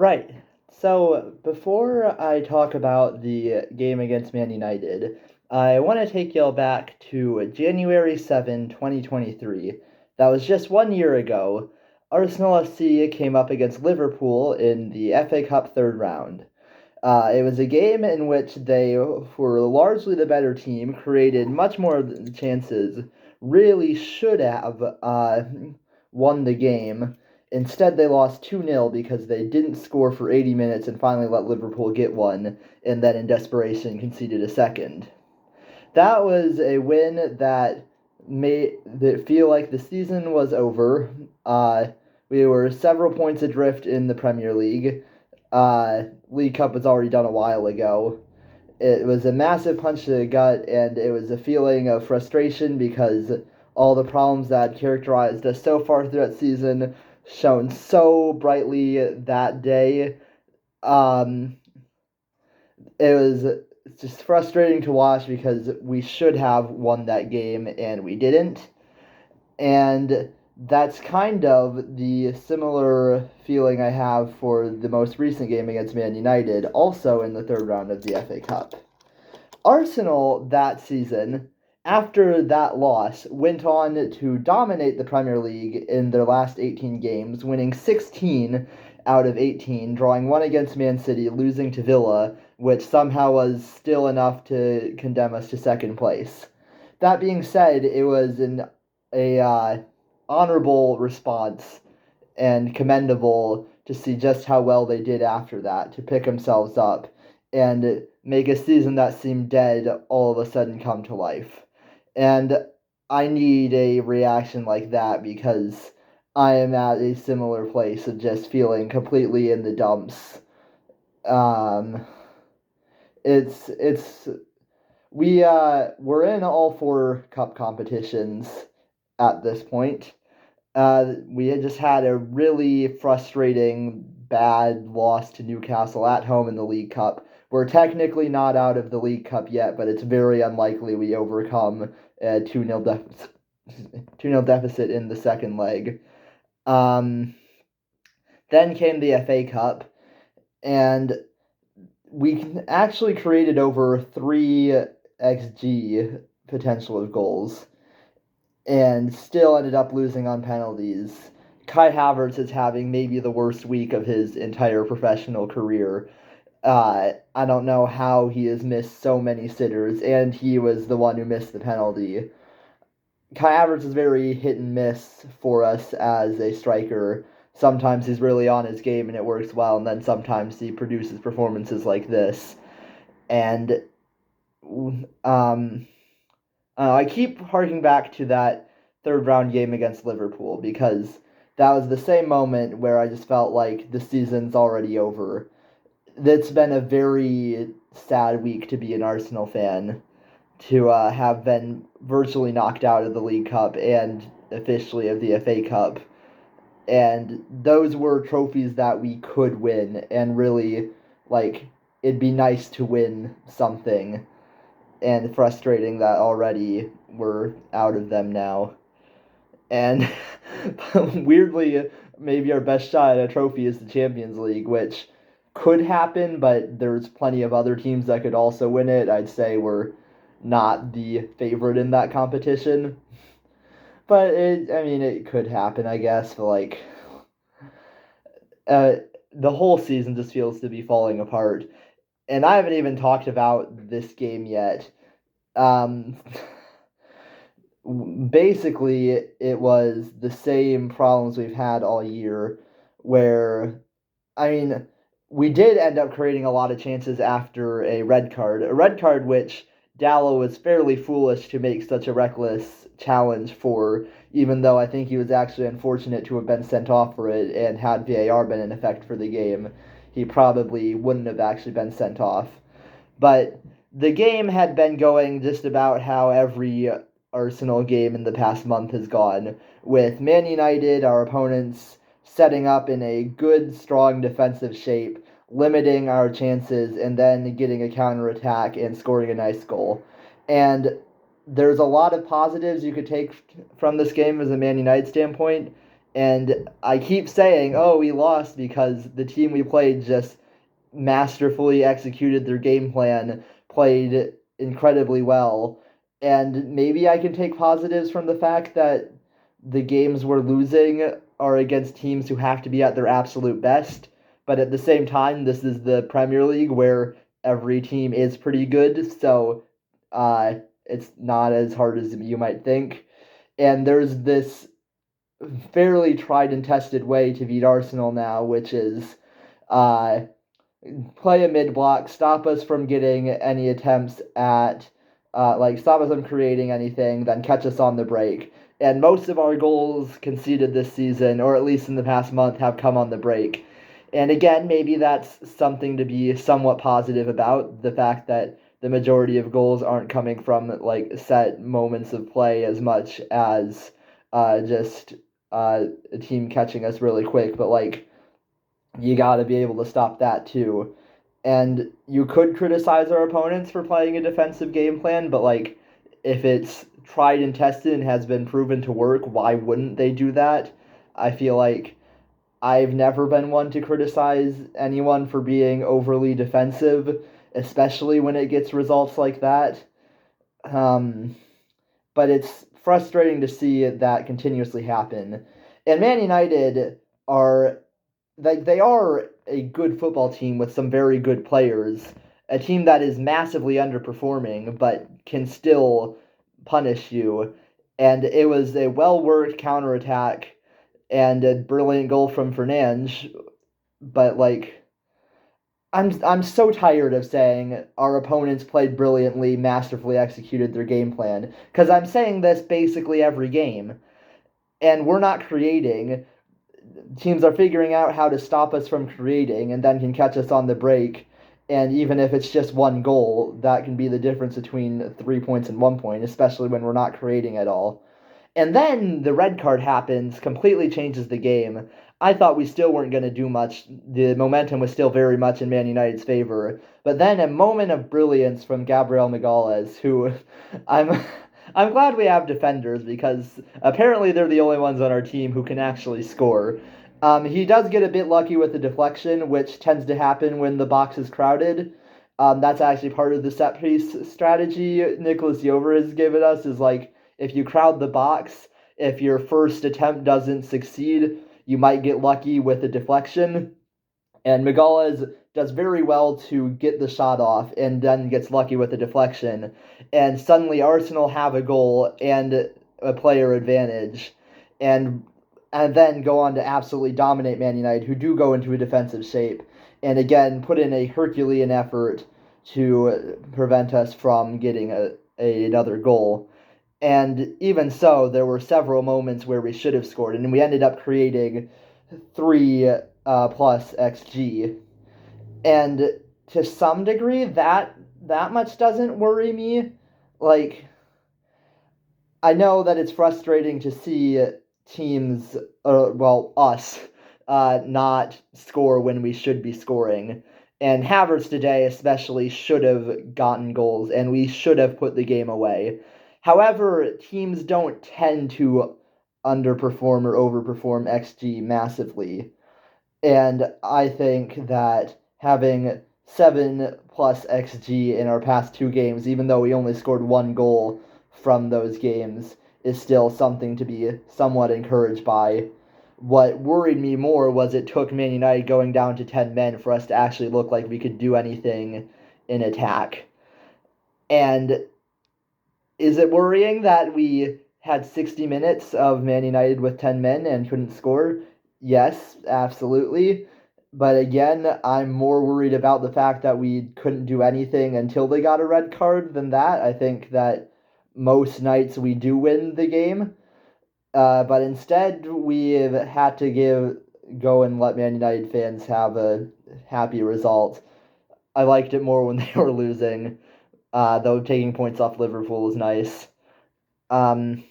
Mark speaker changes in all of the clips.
Speaker 1: Right. So before I talk about the game against Man United, I want to take y'all back to January 7, 2023. That was just 1 year ago. Arsenal FC came up against Liverpool in the FA Cup third round. It was a game in which they were largely the better team, created much more chances, really should have won the game. Instead, they lost 2-0 because they didn't score for 80 minutes and finally let Liverpool get one, and then in desperation conceded a second. That was a win that made it feel like the season was over. Uh, we were several points adrift in the Premier League. League Cup was already done a while ago. It was a massive punch to the gut, and it was a feeling of frustration because all the problems that characterized us so far through that season shone so brightly that day. Um, it was just frustrating to watch because we should have won that game and we didn't. And that's kind of the similar feeling I have for the most recent game against Man United, also in the third round of the FA Cup. Arsenal that season, after that loss, went on to dominate the Premier League in their last 18 games, winning 16 out of 18, drawing one against Man City, losing to Villa, which somehow was still enough to condemn us to second place. That being said, it was a honorable response and commendable to see just how well they did after that to pick themselves up and make a season that seemed dead all of a sudden come to life. And I need a reaction like that because I am at a similar place of just feeling completely in the dumps. Um, it's we're in all four cup competitions at this point. We had just had a really frustrating, bad loss to Newcastle at home in the League Cup. We're technically not out of the League Cup yet, but it's very unlikely we overcome a 2-0 deficit, 2-0 deficit in the second leg. Um, then came the FA Cup, and we actually created over 3 XG potential of goals and still ended up losing on penalties. Kai Havertz is having maybe the worst week of his entire professional career. I don't know how he has missed so many sitters, and he was the one who missed the penalty. Kai Havertz is very hit and miss for us as a striker. Sometimes he's really on his game and it works well, and then sometimes he produces performances like this. And um, I keep harking back to that third round game against Liverpool because that was the same moment where I just felt like the season's already over. It's been a very sad week to be an Arsenal fan, to have been virtually knocked out of the League Cup and officially of the FA Cup. And those were trophies that we could win, and really, like, it'd be nice to win something and frustrating that already we're out of them now. And weirdly, maybe our best shot at a trophy is the Champions League, which could happen, but there's plenty of other teams that could also win it. I'd say we're not the favorite in that competition. But I mean, it could happen, I guess. But like, uh, the whole season just feels to be falling apart, and I haven't even talked about this game yet. Um, Basically it was the same problems we've had all year where I mean we did end up creating a lot of chances after a red card which Dallo was fairly foolish to make such a reckless challenge for, even though I think he was actually unfortunate to have been sent off for it, and had VAR been in effect for the game he probably wouldn't have actually been sent off. But the game had been going just about how every Arsenal game in the past month has gone, with Man United, our opponents, setting up in a good, strong defensive shape, limiting our chances, and then getting a counterattack and scoring a nice goal. And there's a lot of positives you could take from this game as a Man United standpoint. And I keep saying, oh, we lost because the team we played just masterfully executed their game plan, played incredibly well. And maybe I can take positives from the fact that the games we're losing are against teams who have to be at their absolute best. But at the same time, this is the Premier League where every team is pretty good, so it's not as hard as you might think. And there's this fairly tried and tested way to beat Arsenal now, which is uh, play a mid block, stop us from getting any attempts at, stop us from creating anything, then catch us on the break. And most of our goals conceded this season, or at least in the past month, have come on the break. And again, maybe that's something to be somewhat positive about, the fact that the majority of goals aren't coming from like set moments of play as much as just a team catching us really quick, but like you got to be able to stop that too. And you could criticize our opponents for playing a defensive game plan, but like if it's tried and tested and has been proven to work, why wouldn't they do that? I feel like I've never been one to criticize anyone for being overly defensive, especially when it gets results like that. Um, but it's frustrating to see that continuously happen. And Man United are they are a good football team with some very good players, a team that is massively underperforming but can still punish you. And it was a well worked counterattack and a brilliant goal from Fernandes, but like I'm so tired of saying our opponents played brilliantly, masterfully executed their game plan, because I'm saying this basically every game, and we're not creating. Teams are figuring out how to stop us from creating and then can catch us on the break. And even if it's just one goal, that can be the difference between 3 points and 1 point, especially when we're not creating at all. And then the red card happens, completely changes the game. I thought we still weren't going to do much. The momentum was still very much in Man United's favor. But then a moment of brilliance from Gabriel Magalhaes, who I'm I'm glad we have defenders because apparently they're the only ones on our team who can actually score. He does get a bit lucky with the deflection, which tends to happen when the box is crowded. That's actually part of the set piece strategy Nicholas Jover has given us is like if you crowd the box, if your first attempt doesn't succeed, you might get lucky with a deflection. And Magalhaes does very well to get the shot off and then gets lucky with the deflection. And suddenly Arsenal have a goal and a player advantage. And and then go on to absolutely dominate Man United, who do go into a defensive shape. And again, put in a Herculean effort to prevent us from getting another goal. And even so, there were several moments where we should have scored, and we ended up creating three plus XG. And to some degree, that much doesn't worry me. Like, I know that it's frustrating to see teams, us, not score when we should be scoring. And Havertz today, especially, should have gotten goals, and we should have put the game away. However, teams don't tend to underperform or overperform XG massively. And I think that having 7 plus XG in our past two games, even though we only scored one goal from those games, is still something to be somewhat encouraged by. What worried me more was it took Man United going down to 10 men for us to actually look like we could do anything in attack. And is it worrying that we had 60 minutes of Man United with 10 men and couldn't score? Yes, absolutely. But again, I'm more worried about the fact that we couldn't do anything until they got a red card than that. I think that most nights we do win the game, but instead we've had to go and let Man United fans have a happy result. I liked it more when they were losing, though taking points off Liverpool was nice. Um,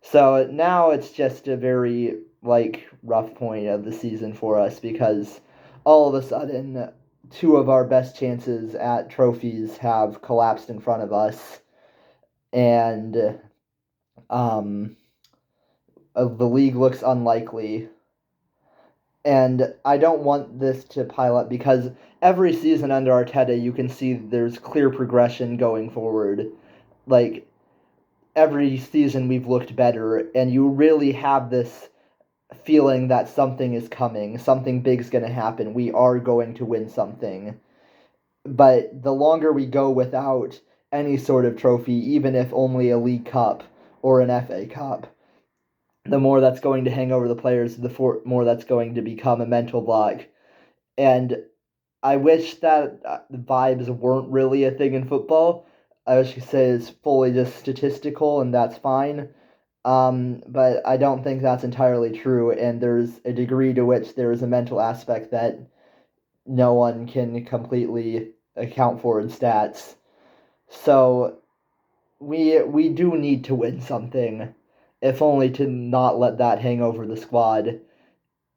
Speaker 1: so now it's just a very rough point of the season for us because all of a sudden two of our best chances at trophies have collapsed in front of us, and um, The league looks unlikely. And I don't want this to pile up because every season under Arteta, you can see there's clear progression going forward. Like, every season we've looked better, and you really have this feeling that something is coming, something big's going to happen, we are going to win something. But the longer we go without any sort of trophy, even if only a League Cup or an FA Cup, the more that's going to hang over the players, the more that's going to become a mental block. And I wish that the vibes weren't really a thing in football. I wish you could say it's fully just statistical, and that's fine. But I don't think that's entirely true, and there's a degree to which there is a mental aspect that no one can completely account for in stats. So we do need to win something, if only to not let that hang over the squad,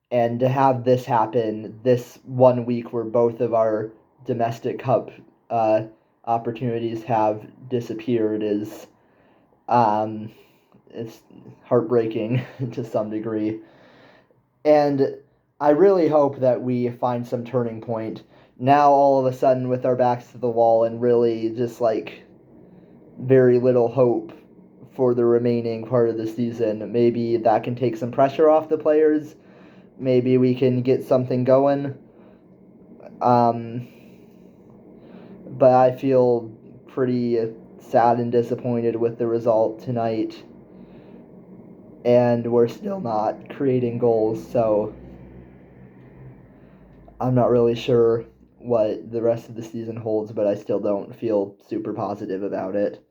Speaker 1: and to have this happen this 1 week where both of our domestic cup opportunities have disappeared is um, it's heartbreaking to some degree. And I really hope that we find some turning point now, all of a sudden, with our backs to the wall and really just like very little hope for the remaining part of the season. Maybe that can take some pressure off the players. Maybe we can get something going. Um, but I feel pretty sad and disappointed with the result tonight. And we're still not creating goals, so I'm not really sure what the rest of the season holds, but I still don't feel super positive about it.